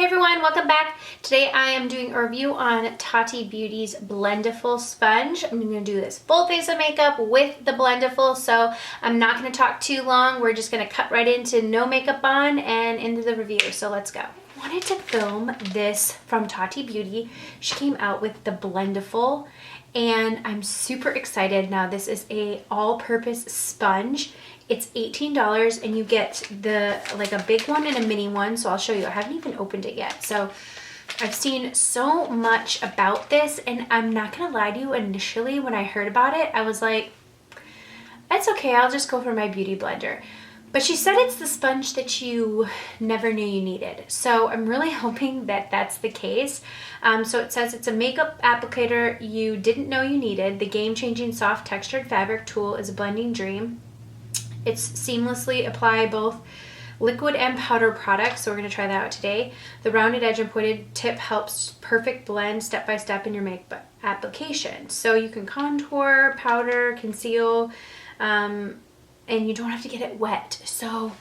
Hey everyone, welcome back. Today I am doing a review on Tati Beauty's Blendiful sponge. I'm going to do this full face of makeup with the Blendiful, so I'm not going to talk too long. We're just going to cut right into no makeup on and into the review, so let's go. I wanted to film this from Tati Beauty. She came out with the Blendiful and I'm super excited. Now this is a all-purpose sponge. It's $18 and you get the like a big one and a mini one, so I'll show you. I haven't even opened it yet. So I've seen so much about this and I'm not gonna lie to you, initially when I heard about it I was like, that's okay, I'll just go for my beauty blender. But she said it's the sponge that you never knew you needed. So I'm really hoping that that's the case. So it says it's a makeup applicator you didn't know you needed. The game-changing soft textured fabric tool is a blending dream. It's seamlessly apply both liquid and powder products, so we're going to try that out today. The rounded edge and pointed tip helps perfect blend step by step in your makeup application. So you can contour, powder, conceal, and you don't have to get it wet. So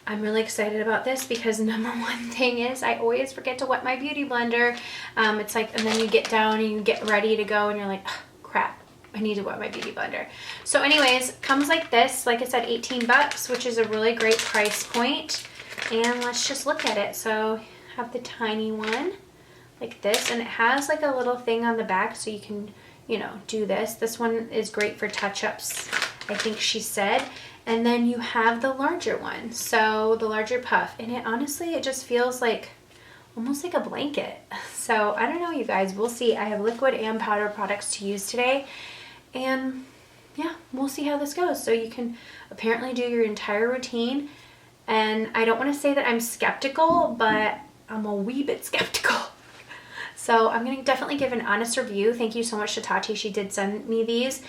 I'm really excited about this because number one thing is I always forget to wet my beauty blender. It's like, and then you get down and you get ready to go and you're like, oh, crap, I need to wet my beauty blender. So anyways, comes like this, like I said, 18 bucks, which is a really great price point. And let's just look at it. So have the tiny one like this, and it has like a little thing on the back so you can, you know, do this. This one is great for touch-ups, I think she said. And then you have the larger one, so the larger puff, and it honestly, it just feels like almost like a blanket. So I don't know, you guys, we'll see. I have liquid and powder products to use today, and yeah, we'll see how this goes. So you can apparently do your entire routine, and I don't want to say that I'm skeptical, but I'm a wee bit skeptical. So I'm going to definitely give an honest review. Thank you so much to Tati. She did send me these.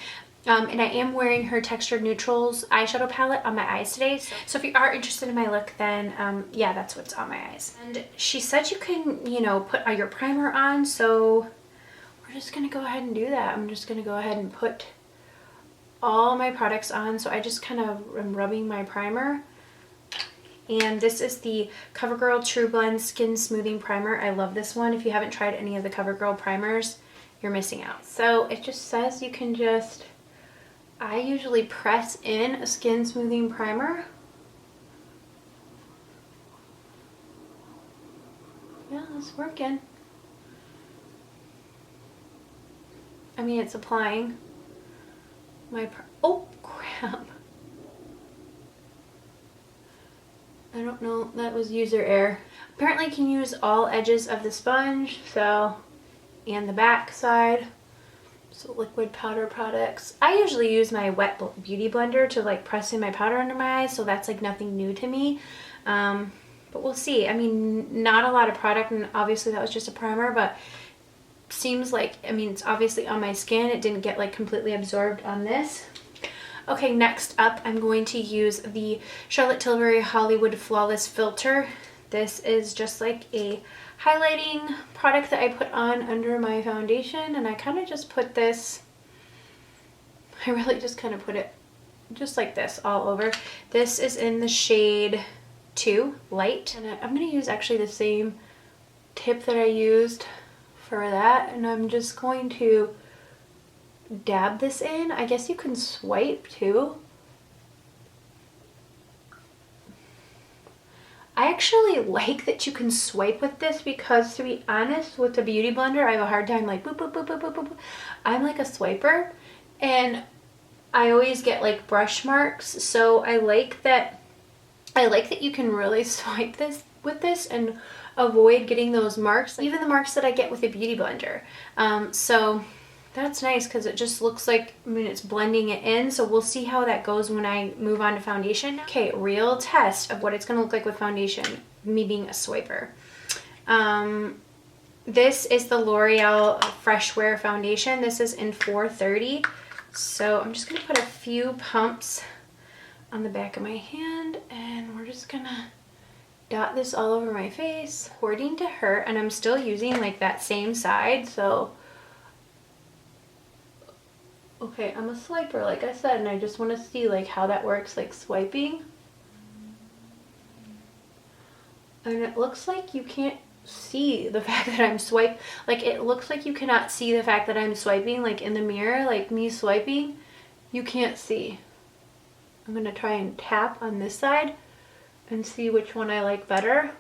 And I am wearing her Textured Neutrals eyeshadow palette on my eyes today. So if you are interested in my look, then yeah, that's what's on my eyes. And she said you can, you know, put your primer on. So we're just going to go ahead and do that. I'm just going to go ahead and put all my products on. So I just kind of am rubbing my primer. And this is the CoverGirl True Blend Skin Smoothing Primer. I love this one. If you haven't tried any of the CoverGirl primers, you're missing out. So it just says you can just, I usually press in a skin smoothing primer. Yeah, it's working. I mean, it's applying my, oh crap. I don't know, that was user error. Apparently you can use all edges of the sponge, so, and the back side. So liquid powder products. I usually use my wet beauty blender to like press in my powder under my eyes, so that's like nothing new to me. But we'll see. I mean, not a lot of product, and obviously that was just a primer, but seems like, I mean, it's obviously on my skin. It didn't get like completely absorbed on this. Okay, next up, I'm going to use the Charlotte Tilbury Hollywood Flawless Filter. This is just like a highlighting product that I put on under my foundation, and I kind of just put this, I really just kind of put it just like this all over. This is in the shade 2, Light, and I'm going to use actually the same tip that I used for that, and I'm just going to dab this in. I guess you can swipe too. I actually like that you can swipe with this because, to be honest, with the beauty blender I have a hard time like boop boop boop boop boop boop. I'm like a swiper and I always get like brush marks, so I like that you can really swipe this with this and avoid getting those marks, even the marks that I get with a beauty blender. So that's nice because it just looks like, I mean, it's blending it in, so we'll see how that goes when I move on to foundation. Okay, real test of what it's going to look like with foundation, me being a swiper. This is the L'Oreal Fresh Wear Foundation. This is in 430. So I'm just going to put a few pumps on the back of my hand, and we're just going to dot this all over my face according to her, and I'm still using like that same side, so okay, I'm a swiper, like I said, and I just want to see like how that works, like swiping. And it looks like you can't see the fact that I'm swiping. Like, it looks like you cannot see the fact that I'm swiping, like in the mirror, like me swiping, you can't see. I'm gonna try and tap on this side and see which one I like better.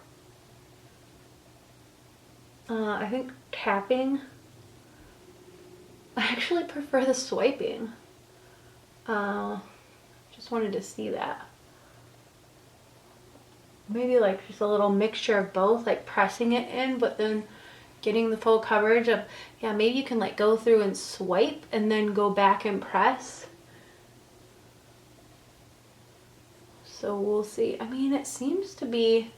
I think tapping, I actually prefer the swiping. Just wanted to see that. Maybe like just a little mixture of both, like pressing it in, but then getting the full coverage of, yeah, maybe you can like go through and swipe and then go back and press. So we'll see. I mean, it seems to be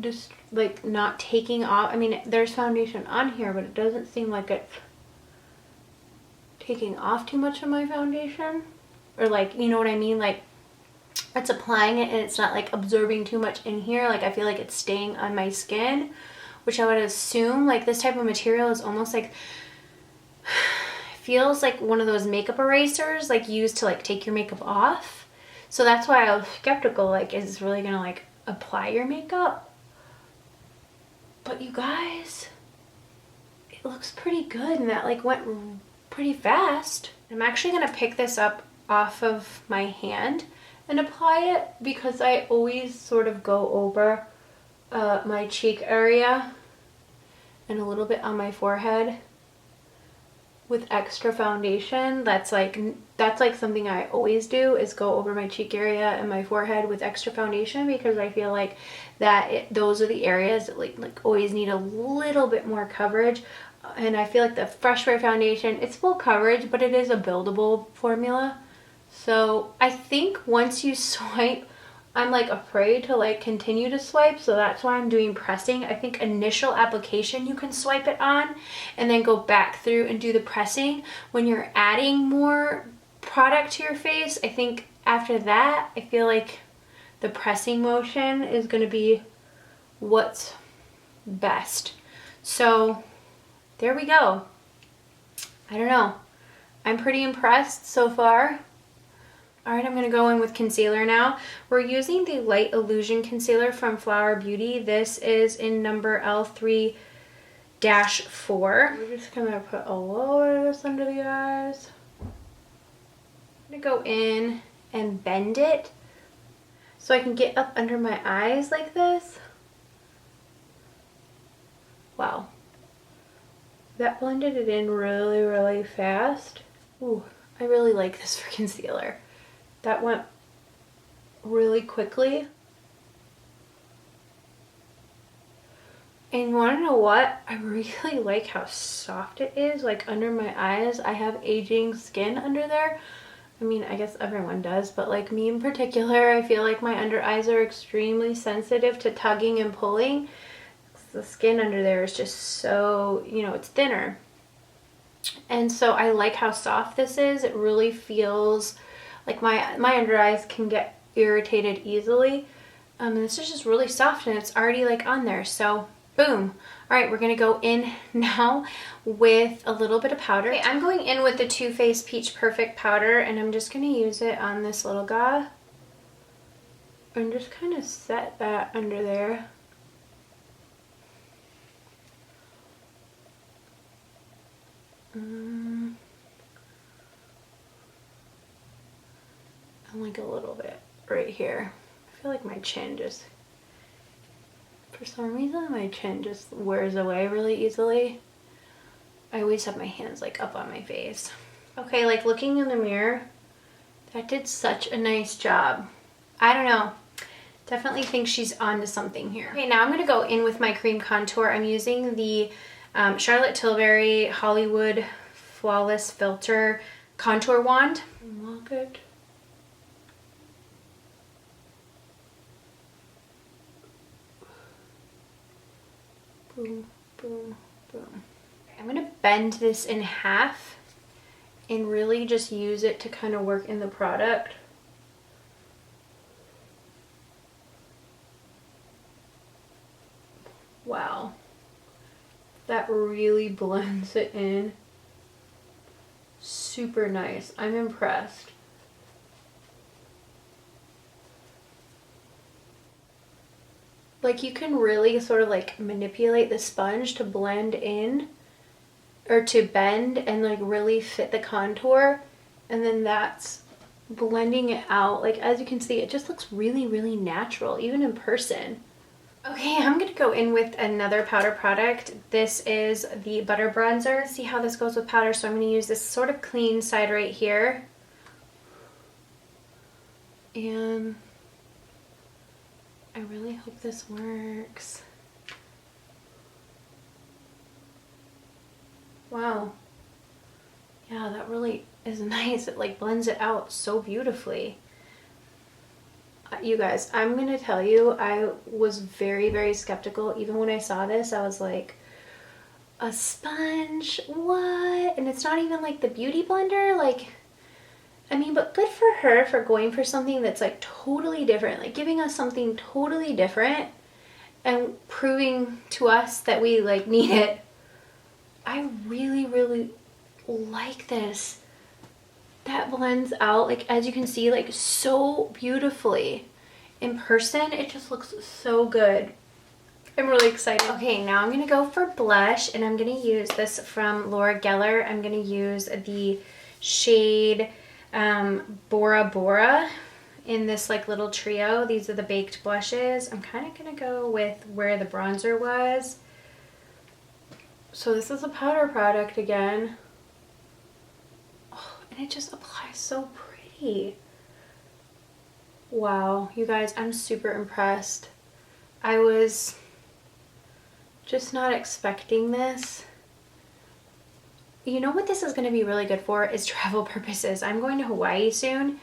just like not taking off. I mean, there's foundation on here, but it doesn't seem like it's taking off too much of my foundation. Or like, you know what I mean? Like, it's applying it and it's not like absorbing too much in here. Like, I feel like it's staying on my skin, which I would assume like this type of material is almost like, feels like one of those makeup erasers like used to like take your makeup off. So that's why I was skeptical, like, is this really gonna like apply your makeup? But you guys, it looks pretty good, and that like went pretty fast. I'm actually gonna pick this up off of my hand and apply it, because I always sort of go over my cheek area and a little bit on my forehead with extra foundation. That's like something I always do, is go over my cheek area and my forehead with extra foundation, because I feel like that those are the areas that like always need a little bit more coverage. And I feel like the Fresh Wear foundation, it's full coverage, but it is a buildable formula. So I think once you swipe, I'm like afraid to like continue to swipe, so that's why I'm doing pressing. I think initial application you can swipe it on and then go back through and do the pressing. When you're adding more product to your face, I think after that, I feel like the pressing motion is going to be what's best. So there we go. I don't know. I'm pretty impressed so far. All right, I'm gonna go in with concealer now. We're using the Light Illusion Concealer from Flower Beauty. This is in number L3-4. We're just gonna put a little bit of this under the eyes. I'm gonna go in and bend it so I can get up under my eyes like this. Wow. That blended it in really, really fast. Ooh, I really like this for concealer. That went really quickly. And you want to know what? I really like how soft it is, like under my eyes. I have aging skin under there. I mean, I guess everyone does, but like me in particular, I feel like my under eyes are extremely sensitive to tugging and pulling. The skin under there is just so, you know, it's thinner. And so I like how soft this is. It really feels like my under eyes can get irritated easily. And this is just really soft, and it's already like on there. So boom. All right, we're gonna go in now with a little bit of powder. Okay, I'm going in with the Too Faced Peach Perfect powder, and I'm just gonna use it on this little guy and just kind of set that under there. And like a little bit right here. I feel like my chin just, for some reason, my chin just wears away really easily. I always have my hands like up on my face. Okay, like looking in the mirror, that did such a nice job. I don't know. Definitely think she's onto something here. Okay, now I'm gonna go in with my cream contour. I'm using the Charlotte Tilbury Hollywood Flawless Filter Contour Wand. Look it. Boom, boom, boom. I'm gonna bend this in half and really just use it to kind of work in the product. Wow. That really blends it in. Super nice. I'm impressed. Like you can really sort of like manipulate the sponge to blend in or to bend and like really fit the contour, and then that's blending it out. Like as you can see, it just looks really, really natural, even in person. Okay, I'm gonna go in with another powder product. This is the Butter Bronzer. See how this goes with powder? So I'm gonna use this sort of clean side right here. And I really hope this works. Wow. Yeah, that really is nice. It like blends it out so beautifully. You guys, I'm gonna tell you, I was very, very skeptical. Even when I saw this, I was like, a sponge? What? And it's not even like the beauty blender. Like, I mean, but good for her for going for something that's like totally different, like giving us something totally different and proving to us that we like need it. I really, really like this. That blends out, like as you can see, like so beautifully. In person, it just looks so good. I'm really excited. Okay, now I'm gonna go for blush, and I'm gonna use this from Laura Geller. I'm gonna use the shade Bora Bora in this like little trio. These are the baked blushes. I'm kind of gonna go with where the bronzer was. So this is a powder product again. And it just applies so pretty. Wow, you guys, I'm super impressed. I was just not expecting this. You know what this is going to be really good for is travel purposes. I'm going to Hawaii soon,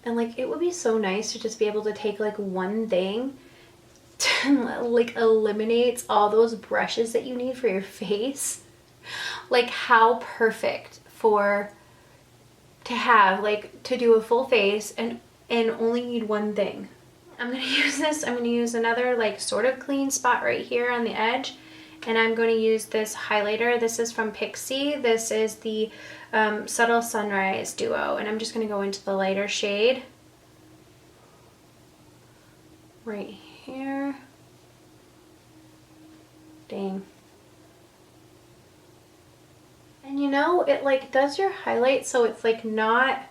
and like it would be so nice to just be able to take like one thing to like eliminates all those brushes that you need for your face. Like how perfect for to have, like to do a full face and only need one thing. I'm gonna use this. I'm gonna use another like sort of clean spot right here on the edge, and I'm going to use this highlighter. This is from Pixie. This is the Subtle Sunrise Duo, and I'm just gonna go into the lighter shade right here. Dang. And you know, it like does your highlight so it's like not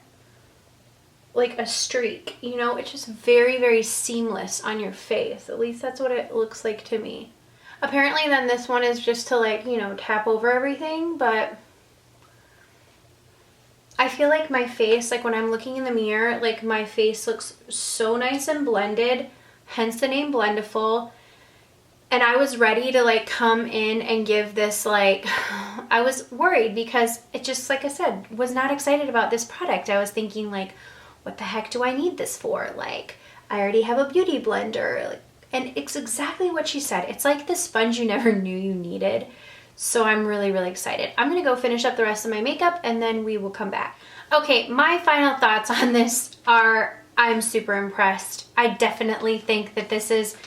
like a streak, you know, it's just very, very seamless on your face. At least that's what it looks like to me. Apparently then this one is just to like, you know, tap over everything, but I feel like my face, like when I'm looking in the mirror, like my face looks so nice and blended, hence the name Blendiful. And I was ready to like come in and give this like, I was worried because it just, like I said, was not excited about this product. I was thinking like, what the heck do I need this for? Like, I already have a beauty blender. Like, and it's exactly what she said. It's like the sponge you never knew you needed. So I'm really, really excited. I'm gonna go finish up the rest of my makeup and then we will come back. Okay, my final thoughts on this are, I'm super impressed. I definitely think that this is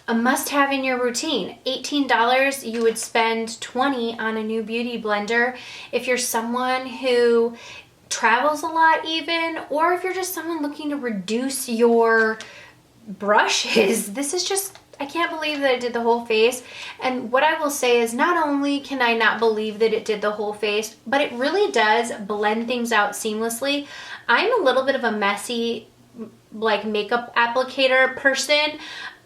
a must-have in your routine. $18, you would spend $20 on a new beauty blender. If you're someone who travels a lot even, or if you're just someone looking to reduce your brushes, this is just, I can't believe that it did the whole face. And what I will say is not only can I not believe that it did the whole face, but it really does blend things out seamlessly. I'm a little bit of a messy like makeup applicator person.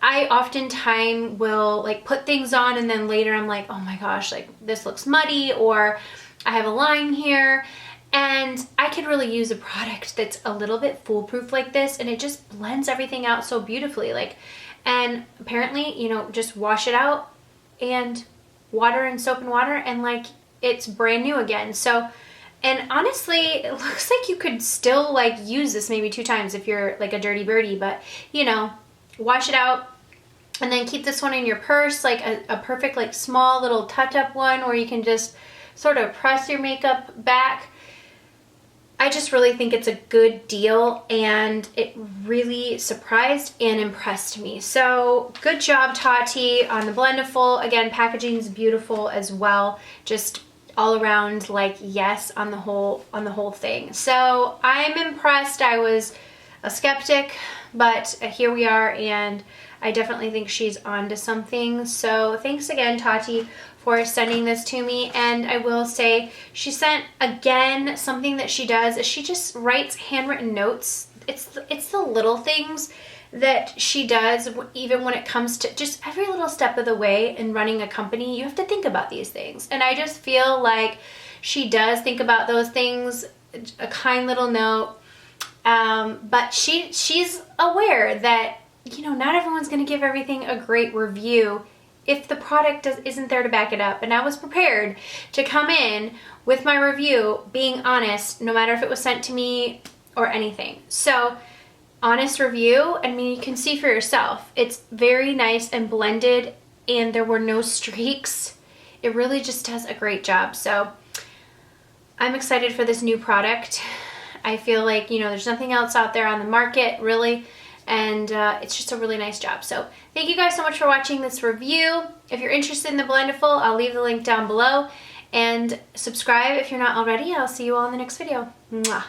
I oftentimes will like put things on and then later I'm like, oh my gosh, like this looks muddy, or I have a line here. And I could really use a product that's a little bit foolproof like this, and it just blends everything out so beautifully. Like, and apparently, you know, just wash it out and water and soap and water, and like it's brand new again. So, and honestly, it looks like you could still like use this maybe 2 times if you're like a dirty birdie, but you know, wash it out and then keep this one in your purse, like a perfect like small little touch-up one where you can just sort of press your makeup back. I just really think it's a good deal, and it really surprised and impressed me. So good job, Tati, on the Blendiful. Again, packaging is beautiful as well. Just all around, like, yes on the whole thing. So I'm impressed. I was a skeptic, but here we are, and I definitely think she's onto something. So thanks again, Tati, for sending this to me. And I will say, she sent again something that she does is she just writes handwritten notes. It's the little things that she does, even when it comes to just every little step of the way in running a company. You have to think about these things, and I just feel like she does think about those things. A kind little note, but she's aware that, you know, not everyone's going to give everything a great review if the product isn't there to back it up. And I was prepared to come in with my review being honest, no matter if it was sent to me or anything. So honest review, I mean, you can see for yourself, it's very nice and blended, and there were no streaks. It really just does a great job. So I'm excited for this new product. I feel like, you know, there's nothing else out there on the market really, and it's just a really nice job. So thank you guys so much for watching this review. If you're interested in the Blendiful, I'll leave the link down below, and subscribe if you're not already. I'll see you all in the next video. Mwah.